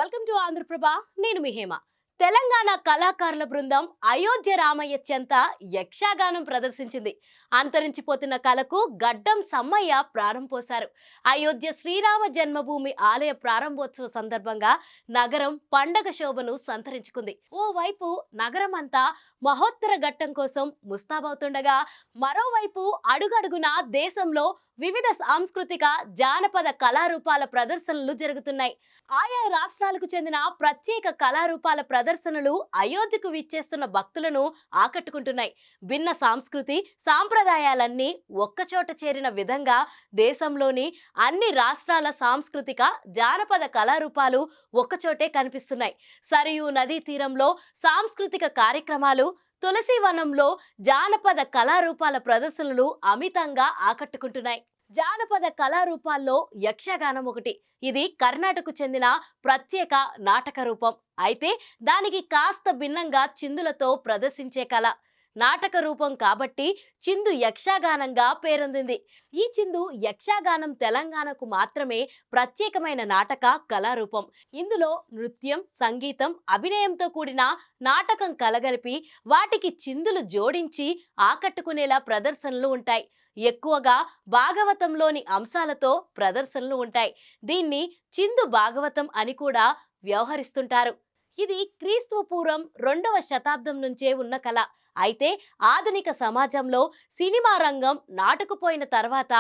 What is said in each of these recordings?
Welcome to Andhraprabha. నేను మీ హేమ. తెలంగాణ కళాకారుల బృందం అయోధ్య రామయ్య చెంత యక్షగానం ప్రదర్శించింది. అంతరించిపోతున్న కళకు గడ్డం సమ్మయ్య ప్రాణం పోశారు. అయోధ్య శ్రీరామ జన్మభూమి ఆలయ ప్రారంభోత్సవ సందర్భంగా నగరం పండగ శోభను సంతరించుకుంది. ఓవైపు నగరం అంతా మహోత్తర ఘట్టం కోసం ముస్తాబవుతుండగా, మరోవైపు అడుగడుగున దేశంలో వివిధ సాంస్కృతిక జానపద కళారూపాల ప్రదర్శనలు జరుగుతున్నాయి. ఆయా రాష్ట్రాలకు చెందిన ప్రత్యేక కళారూపాల ప్రదర్శనలు అయోధ్యకు విచ్చేస్తున్న భక్తులను ఆకట్టుకుంటున్నాయి. భిన్న సంస్కృతి సాంప్రదాయాలన్నీ ఒక్కచోట చేరిన విధంగా దేశంలోని అన్ని రాష్ట్రాల సాంస్కృతిక జానపద కళారూపాలు ఒక్కచోటే కనిపిస్తున్నాయి. సరియు నదీ తీరంలో సాంస్కృతిక కార్యక్రమాలు, తులసివనంలో జానపద కళారూపాల ప్రదర్శనలు అమితంగా ఆకట్టుకుంటున్నాయి. జానపద కళారూపాల్లో యక్షగానం ఒకటి. ఇది కర్ణాటకకు చెందిన ప్రత్యేక నాటక రూపం. అయితే దానికి కాస్త భిన్నంగా చిందులతో ప్రదర్శించే కళ. నాటక రూపం కాబట్టి చిందు యక్షగానంగా పేరొందింది. ఈ చిందు యక్షగానం తెలంగాణకు మాత్రమే ప్రత్యేకమైన నాటక కళారూపం. ఇందులో నృత్యం, సంగీతం, అభినయంతో కూడిన నాటకం కలగలిపి వాటికి చిందులు జోడించి ఆకట్టుకునేలా ప్రదర్శనలు ఉంటాయి. ఎక్కువగా భాగవతంలోని అంశాలతో ప్రదర్శనలు ఉంటాయి. దీన్ని చిందు భాగవతం అని కూడా వ్యవహరిస్తుంటారు. ఇది క్రీస్తు పూర్వం 2వ శతాబ్దం నుంచే ఉన్న కళ. అయితే ఆధునిక సమాజంలో సినిమా రంగం నాటుకుపోయిన తర్వాత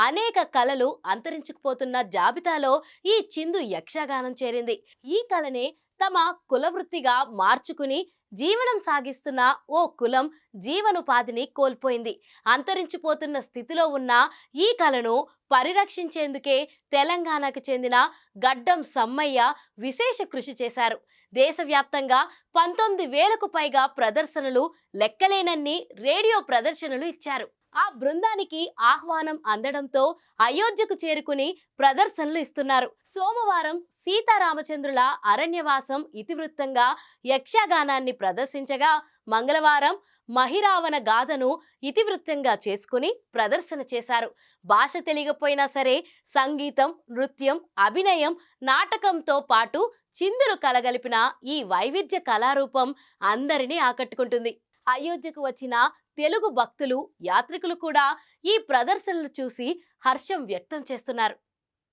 అనేక కళలు అంతరించుకుపోతున్న జాబితాలో ఈ చిందు యక్షగానం చేరింది. ఈ కళనే తమ కులవృత్తిగా మార్చుకుని జీవనం సాగిస్తున్న ఓ కులం జీవనోపాధిని కోల్పోయింది. అంతరించిపోతున్న స్థితిలో ఉన్న ఈ కళను పరిరక్షించేందుకే తెలంగాణకు చెందిన గడ్డం సమ్మయ్య విశేష కృషి చేశారు. దేశవ్యాప్తంగా 19,000కు పైగా ప్రదర్శనలు, లెక్కలేనన్ని రేడియో ప్రదర్శనలు ఇచ్చారు. ఆ బృందానికి ఆహ్వానం అందడంతో అయోధ్యకు చేరుకుని ప్రదర్శనలు ఇస్తున్నారు. సోమవారం సీతారామచంద్రుల అరణ్యవాసం ఇతివృత్తంగా యక్షగానాన్ని ప్రదర్శించగా, మంగళవారం మహిరావణ గాథను ఇతివృత్తంగా చేసుకుని ప్రదర్శన చేశారు. భాష తెలియకపోయినా సరే సంగీతం, నృత్యం, అభినయం, నాటకంతో పాటు చిందులు కలగలిపిన ఈ వైవిధ్య కళారూపం అందరినీ ఆకట్టుకుంటుంది. అయోధ్యకు వచ్చిన తెలుగు భక్తులు, యాత్రికులు కూడా ఈ ప్రదర్శనలు చూసి హర్షం వ్యక్తం చేస్తున్నారు.